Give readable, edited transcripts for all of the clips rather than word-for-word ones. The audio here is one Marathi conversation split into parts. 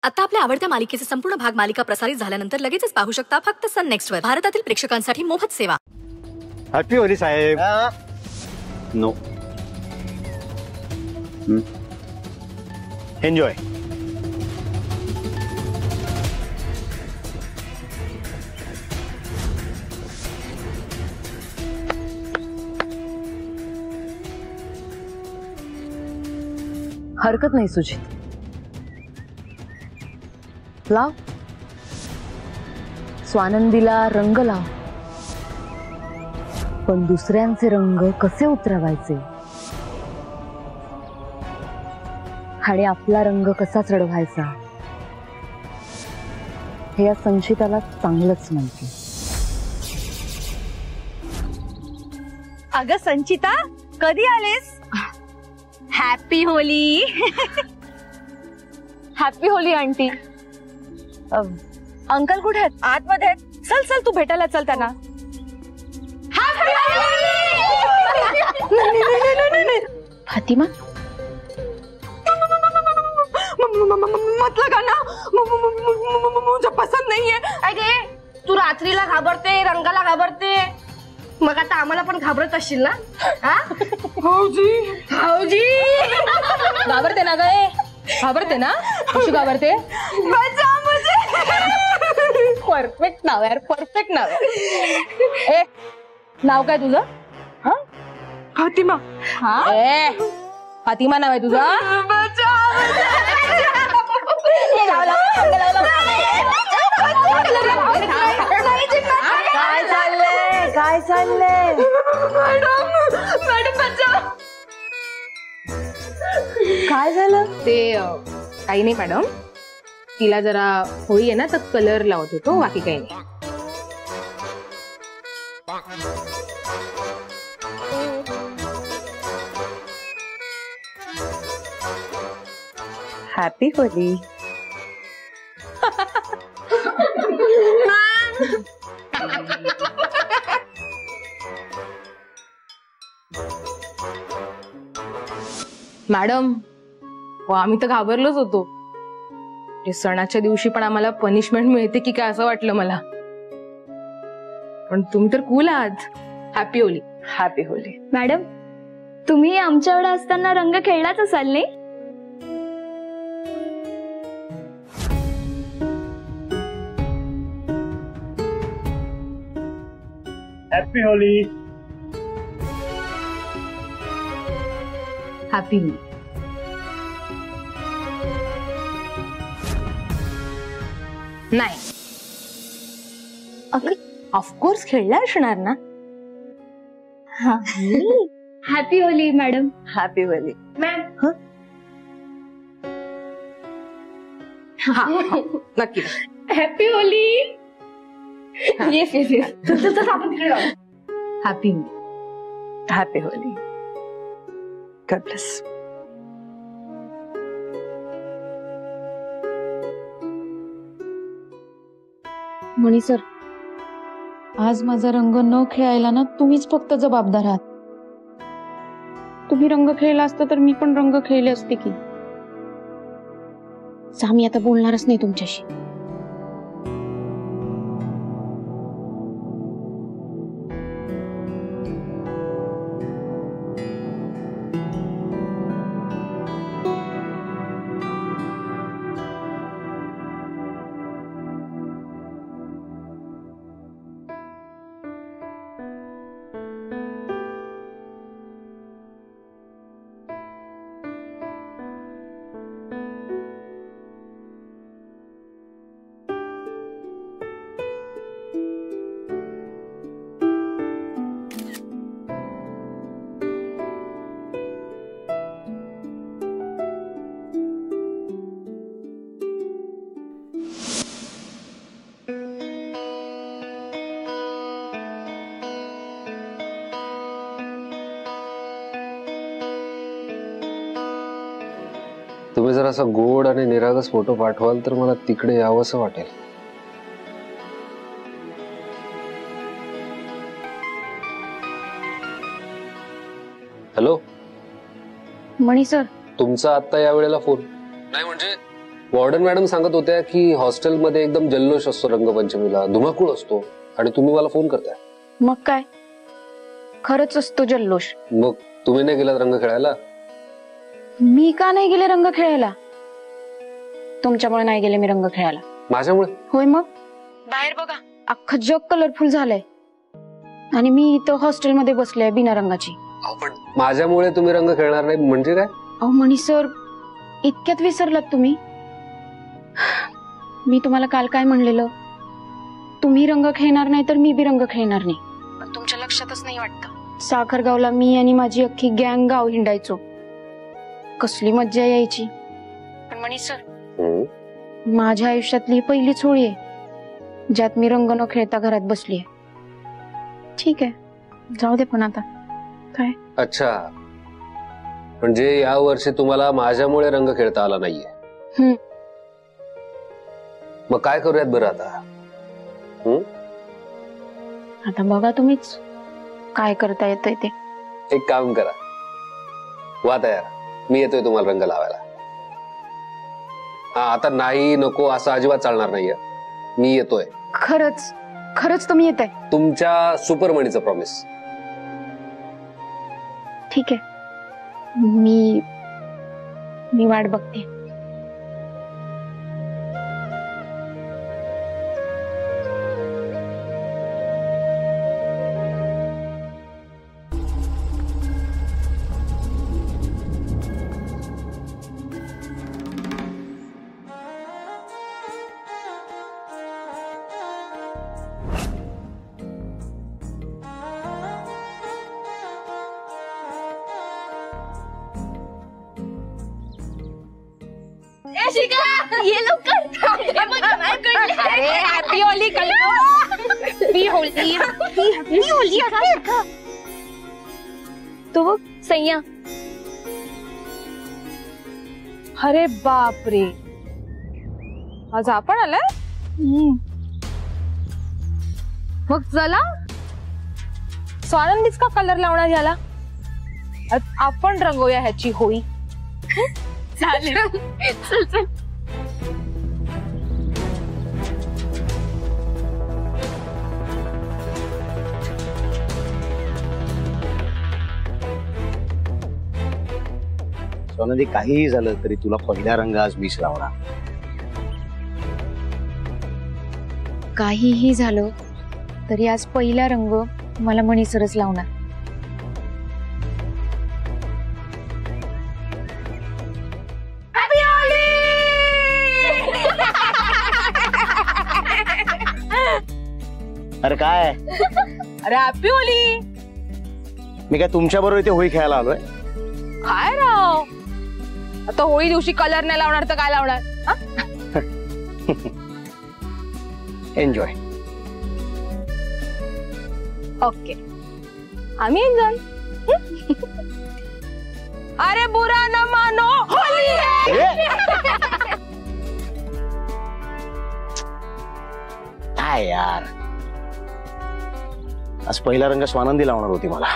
आता आपल्या आवडत्या मालिकेचे संपूर्ण भाग मालिका प्रसारित झाल्यानंतर लगेचच पाहू शकता फक्त सन नेक्स्ट वर. भारतातील प्रेक्षकांसाठी मोफत सेवा. हॅपी होली साहेब. No enjoy. हरकत नाही सुजित, लाव. स्वानंदीला रंग लाव, पण दुसऱ्यांचे रंग कसे उतरवायचे आणि आपला रंग कसा चढवायचा हे या संचिताला चांगलंच माहिती. अगं संचिता, कधी आलेस? Happy Holi. Happy Holi aunty. Uncle कुठे आहेत? आतमध्ये आहेत. चल चल, तू भेटायला चल त्यांना. फातिमा, म्हटलं का ना, मुझे पसंद नाहीये. अरे तू रात्रीला घाबरते, रंगाला घाबरते, मग आता आम्हाला पण घाबरत असशील ना? भाऊजी भाऊजी घाबरते ना गे? घाबरते ना? कशी घाबरते? परफेक्ट नाव यार, परफेक्ट नाव. ए, नाव काय तुझं? हा, फातिमा. हा, ए फातिमा नाव आहे तुझं? काय चाललंय, काय चाललंय? मॅडम बचाव. काय झालं? ते काही नाही मॅडम, तिला जरा होळी आहे ना तर कलर लावत होतो, बाकी काही नाही. Happy Holy. मॅडम, आम्ही तर घाबरलोच होतो. सणाच्या दिवशी पण आम्हाला पनिशमेंट मिळते की काय असं वाटलं मला, पण तुम्ही तर कूल आहात. Happy Holi. Happy Holy. Madam, तुम्ही आमच्याकडे असताना रंग खेळलाच असाल नाही? हॅपी होली. Happy Holy. नाही, ऑफकोर्स खेळला असणार ना. Happy Holy madam. Happy Holy ma'am. हा, नक्की. Happy Holy. Yes yes yes. आपण तिकडे जाऊ. Happy Holi. Happy Holy. God bless. मणी सर, आज माझा रंग न खेळायला ना तुम्हीच फक्त जबाबदार आहात. तुम्ही रंग खेळला असता तर मी पण रंग खेळले असते की. मी आता बोलणारच नाही तुमच्याशी. तुम्ही जर असा गोड आणि निरागस फोटो पाठवाल तर मला तिकडे यावंसं वाटेल. हॅलो मणी सर, तुमचा आता या वेळेला फोन नाही म्हणजे वॉर्डन मॅडम सांगत होत्या की हॉस्टेलमध्ये एकदम जल्लोष असतो रंगपंचमीला, धुमाकूळ असतो, आणि तुम्ही मला फोन करताय. मग काय, खरंच असतो जल्लोष. मग तुम्ही नाही गेलात रंग खेळायला? मी का नाही गेले रंग खेळायला? तुमच्यामुळे नाही गेले मी रंग खेळायला. माझ्यामुळे? होय, मग बाहेर बघा, अख्खं जग कलरफुल झालंय आणि मी इथं हॉस्टेलमध्ये बसले बिना रंगाची. पण माझ्यामुळे तुम्ही रंग खेळणार नाही म्हणजे काय? अहो मणी सर, इतक्यात विसरलात तुम्ही? मी तुम्हाला काल काय म्हणलेलं? तुम्ही रंग खेळणार नाही तर मी बी रंग खेळणार नाही. पण तुमच्या लक्षातच नाही वाटतं. साखरगावला मी आणि माझी अख्खी गँग गाव हिंडायचो, कसली मज्जा यायची. पण मणी सर, माझ्या आयुष्यातली पहिलीच होळी आहे ज्यात मी रंग न खेळता घरात बसलीये. ठीक आहे, जाऊ दे, पण आता काय? अच्छा, म्हणजे या वर्षी तुम्हाला माझ्यामुळे रंग खेळता आला नाहीये. मग काय करूयात बरं आता? आता बघा तुम्हीच काय करता येतंय ते. एक काम करा, वा तयार, मी येतोय तुम्हाला रंग लावायला. हा, आता नाही नको असं अजिबात चालणार नाहीये. मी येतोय. खरंच खरंच तुम्ही येताय? तुमच्या सुपरमणीचं प्रॉमिस. ठीक आहे, मी वाट बघते. ये लवकर. अरे happy Holi happy Holi happy Holy. तो बघ सय्या. अरे बापरे, आज आपण आलाय? मग चला, स्वानंदीच का कलर लावणार याला? आज आपण रंगवूया ह्याची होळी. चालेल, चल चल. स्वानंदी, काहीही झालं तरी तुला पहिला रंग आज मीच लावणार. काहीही झालं तरी आज पहिला रंग मला मणी सरच लावणार. अरे काय? अरे हॅपी होली. मी काय तुमच्या बरोबर इथे होळी खेळायला आलोय? काय राव, आता होळी दिवशी कलर नाही लावणार तर काय लावणार? एन्जॉय. ओके, आम्ही एन्जॉय. अरे बुरा न मानो, होली है. काय यार, आज पहिला रंग स्वानंदी लावणार होती मला.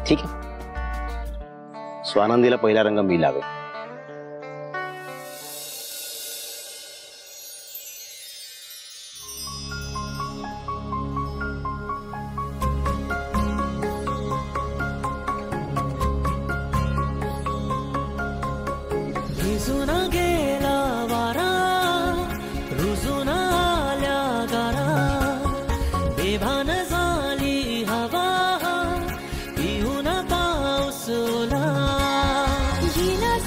ठीक आहे, स्वानंदीला पहिला रंग मी लावेल. जीना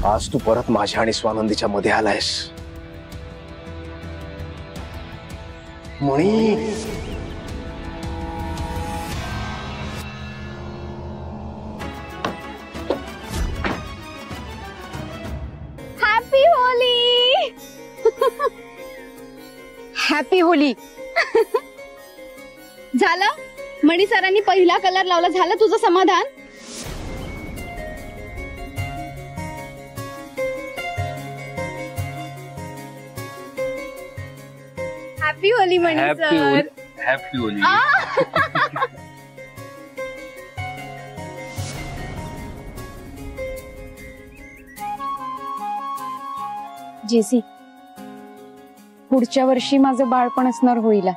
आज तू परत माझ्या आणि स्वानंदीच्या मध्ये आलायस मणी. हॅपी होली. Happy Holy. झालं मणी सरांनी पहिला कलर लावला, झालं तुझं समाधान? हॅपी होली मणी सर. Happy Holy. जेसी, पुढच्या वर्षी माझं बाळपण असणार होईल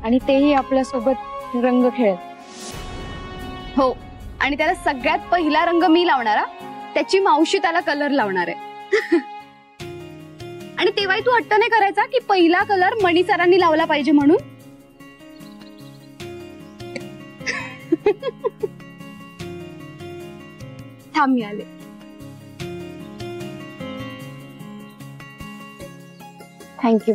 आणि तेही आपल्या सोबत रंग खेळत. हो, आणि त्याला सगळ्यात पहिला रंग मी लावणार, त्याची मावशी त्याला कलर लावणार आहे. आणि तेव्हाही तू हट्ट नाही करायचा की पहिला कलर मणी सरांनी लावला पाहिजे म्हणून. थांब मी आले. थँक्यू.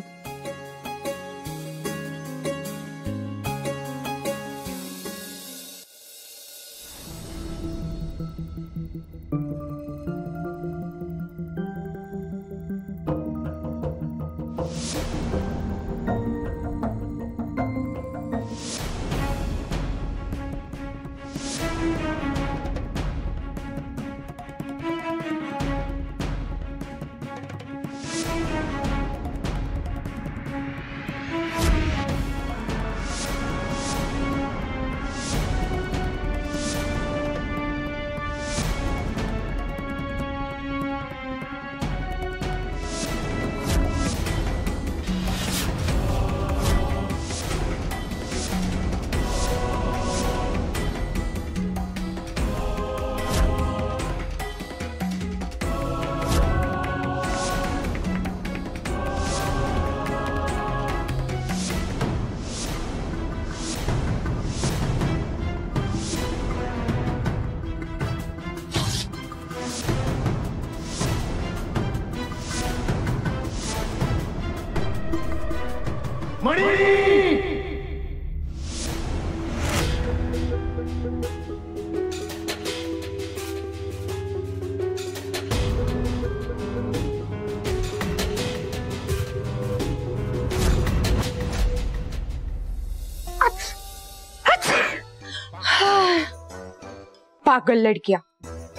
पागल लड़कियां,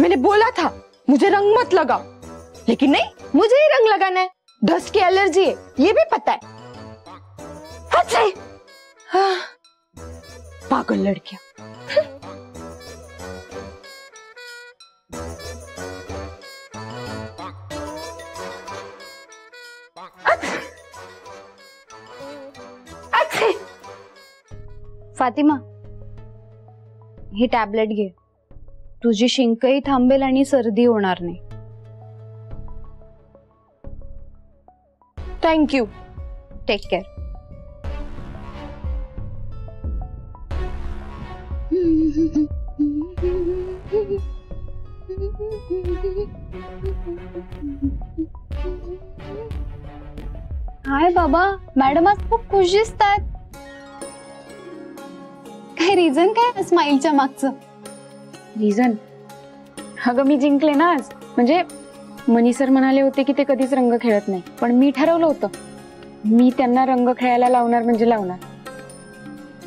मैंने बोला था मुझे रंग मत लगाओ, लेकिन नहीं, मुझे ही रंग लगाना है. डस्ट की एलर्जी है, ये भी पता है. अच्छा, पागल लड़कियां. फातिमा, ही टॅबलेट घे. तुझी शिंकही थांबेल आणि सर्दी होणार नाही. Thank you. Take care. Hi बाबा, मॅडम आज खूप खुश दिसतायत. काय रिझन काय स्माइलच्या मागचं? रिझन? अगं मी जिंकले ना आज. म्हणजे मनी सर म्हणाले होते की ते कधीच रंग खेळत नाही, पण मी ठरवलं होतं मी त्यांना रंग खेळायला लावणार म्हणजे लावणार,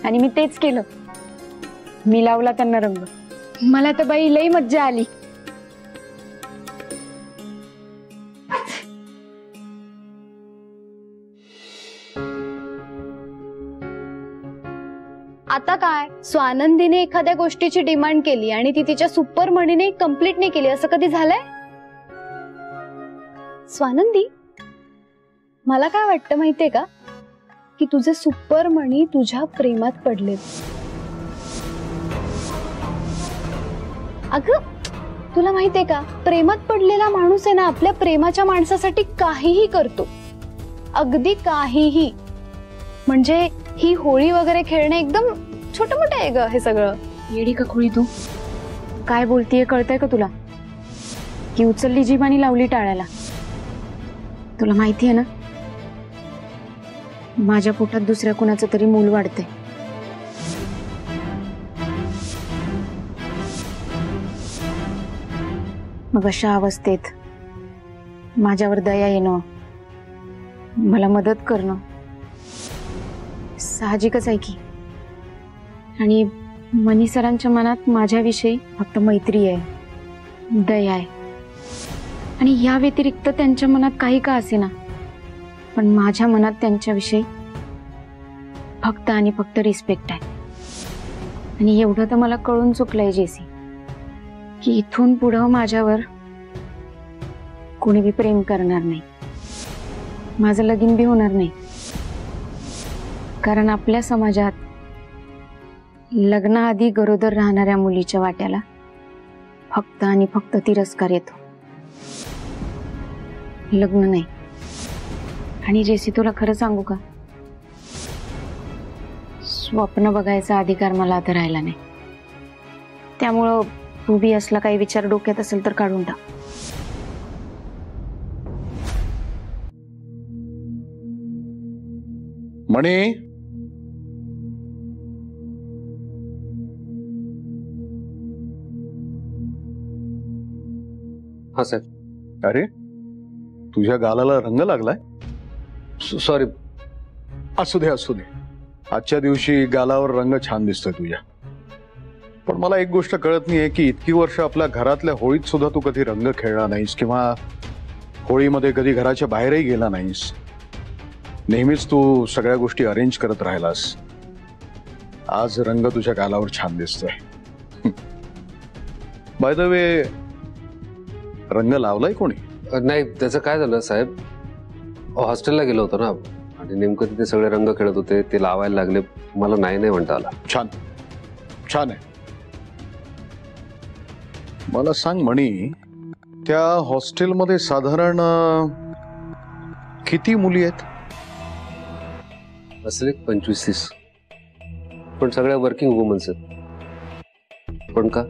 आणि मी तेच केलं. मी लावला त्यांना रंग. मला तर बाई लई मज्जा आली. आता काय, स्वानंदीने एखाद्या गोष्टीची डिमांड केली आणि ती तिच्या सुपर मणीने कंप्लीट नाही केली, असं कधी झालंय? स्वानंदी, मला काय वाटतं माहितीये का, की तुझे सुपर मणी तुझ्या प्रेमात पडले. अगं तुला माहितीये का, प्रेमात पडलेला माणूस आहे ना, आपल्या प्रेमाच्या माणसासाठी काहीही करतो, अगदी काहीही. म्हणजे ही होळी वगैरे खेळणे एकदम छोटं मोठं आहे ग हे सगळं. येडी का खोळी तू? काय बोलतीये कळतंय का तुला? की उचलली जीभ आणि लावली टाळ्याला. तुला माहिती आहे ना, माझ्या पोटात दुसऱ्या कुणाचं तरी मूल वाढतंय. मग अशा अवस्थेत माझ्यावर दया येणं, मला मदत करणं साहजिकच आहे की. आणि मनी सरांच्या मनात माझ्याविषयी फक्त मैत्री आहे, दया आहे. आणि या व्यतिरिक्त त्यांच्या मनात काही का असेना, पण माझ्या मनात त्यांच्याविषयी फक्त आणि फक्त रिस्पेक्ट आहे. आणि एवढं तर मला कळून चुकलंय जेसी, की इथून पुढं माझ्यावर कोणी बी प्रेम करणार नाही, माझं लगीन बी होणार नाही. कारण आपल्या समाजात लग्नाआधी गरोदर राहणाऱ्या मुलीच्या वाट्याला फक्त आणि फक्त तिरस्कार येतो, लग्न नाही. आणि जेसी तुला खरं सांगू का, स्वप्न बघायचा अधिकार मला आता राहिला नाही. त्यामुळं तू बी असला काही विचार डोक्यात असेल तर काढून टाक. मणी, हा साहेब. अरे तुझ्या गालाला रंग लागलाय. सॉरी. असू दे असू दे, आजच्या दिवशी गालावर रंग छान दिसतोय तुझ्या. पण मला एक गोष्ट कळत नाहीये की इतकी वर्ष आपल्या घरातल्या होळीत सुद्धा तू कधी रंग खेळला नाहीस किंवा होळीमध्ये कधी घराच्या बाहेरही गेला नाहीस. नेहमीच तू सगळ्या गोष्टी अरेंज करत राहिलास. आज रंग तुझ्या गालावर छान दिसतोय. बाय द वे, रंग लावलाय कोणी? नाही, त्याचं काय झालं साहेब, हॉस्टेलला गेलो होतो ना, आणि नेमकं तिथे सगळे रंग खेळत होते, ते लावायला लागले. मला नाही म्हणता आला. छान छान आहे. मला सांग मणी, त्या हॉस्टेलमध्ये साधारण किती मुली आहेत? असेल 25-30, पण सगळ्या वर्किंग वुमन्स आहेत. पण का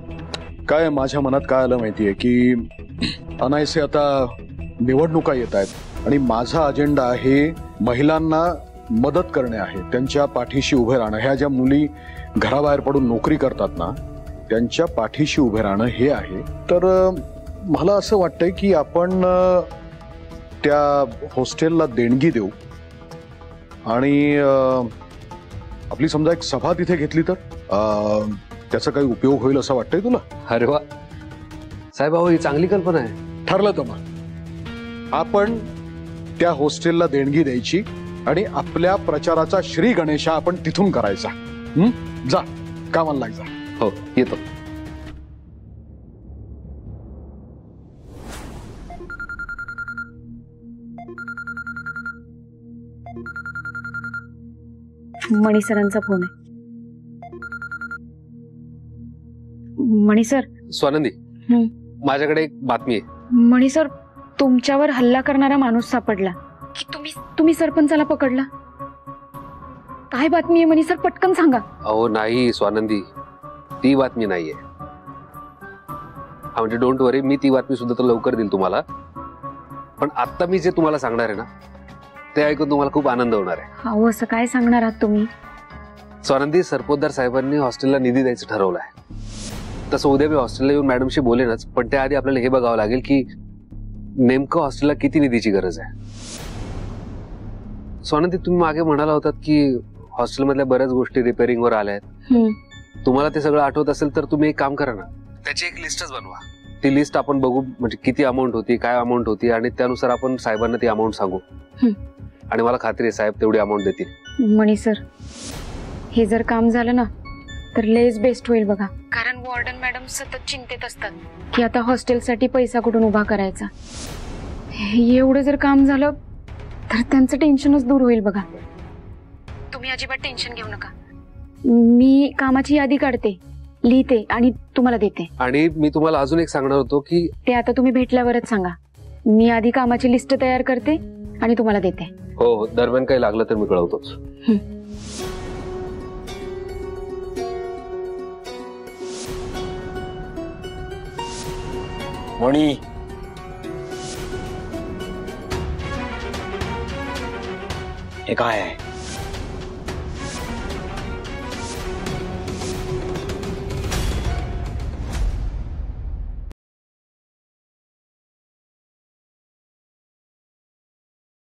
काय माझ्या मनात काय आलं माहितीये की अनायसे आता निवडणुका येत आहेत आणि माझा अजेंडा आहे महिलांना मदत करणे आहे, त्यांच्या पाठीशी उभे राहणं. ह्या ज्या मुली घराबाहेर पडून नोकरी करतात ना, त्यांच्या पाठीशी उभे राहणं हे आहे. तर मला असं वाटतंय की आपण त्या हॉस्टेलला देणगी देऊ आणि आपली समजा एक सभा तिथे घेतली तर त्याचा काही उपयोग होईल असं वाटतंय तुला? अरे वा साहेब, अहो ही चांगली कल्पना आहे. ठरलं तर मग आपण त्या हॉस्टेलला देणगी द्यायची आणि आपल्या प्रचाराचा श्री गणेशा आपण तिथून करायचा. जा कामाला लाग जा. हो, येतो. मणी सरांचा फोन आहे. मणी सर. स्वानंदी, माझ्याकडे एक बातमी आहे. मणी सर, तुमच्यावर हल्ला करणारा माणूस सापडला की तुम्ही सरपंचाला पकडला. काय बातमी आहे मणी सर, पटकन सांगा. अहो नाही स्वानंदी, ती बातमी नाहीये. म्हणजे डोंट वरी, मी ती बातमी सुद्धा तर लवकर देईल तुम्हाला. पण आता मी जे तुम्हाला सांगणार आहे ना, ते ऐकून तुम्हाला खूप आनंद होणार आहे. अहो असं काय सांगणार आहात तुम्ही? स्वानंदी, सरपोतदार साहेबांनी हॉस्टेलला निधी द्यायचं ठरवलं आहे. तसं उद्या मी हॉस्टेलला येऊन मॅडमशी बोलेनच, पण त्याआधी आपल्याला हे बघावं लागेल की नेमकं हॉस्टेलला किती निधीची गरज आहे. स्वानंदी, तुम्ही मागे म्हणाला होतात की हॉस्टेलमधल्या बऱ्याच गोष्टी रिपेअरिंगवर आल्या आहेत. तुम्हाला ते सगळं आठवत असेल तर तुम्ही एक काम करा ना, त्याची एक लिस्टच बनवा. ती लिस्ट आपण बघू, म्हणजे किती अमाऊंट होती, काय अमाऊंट होती, आणि त्यानुसार आपण साहेबांना ती अमाऊंट सांगू. आणि मला खात्री आहे साहेब तेवढी अमाऊंट देतील. मणी सर, हे जर काम झालं ना तर लेस बेस्ट होईल बघा. कारण वॉर्डन मॅडम सतत चिंतेत असतात की आता हॉस्टेलसाठी पैसा कुठून उभा करायचा. एवढं जर काम झालं तर त्यांचं टेन्शनच दूर होईल बघा. तुम्ही अजिबात टेन्शन घेऊ नका. मी कामाची यादी काढते, लिहिते आणि तुम्हाला देते. आणि मी तुम्हाला अजून एक सांगणार होतो की ते आता तुम्ही भेटल्यावरच सांगा. मी आधी कामाची लिस्ट तयार करते आणि तुम्हाला देते. हो, दरम्यान काही लागलं तर मी कळवतोच. मणी हे काय आहे?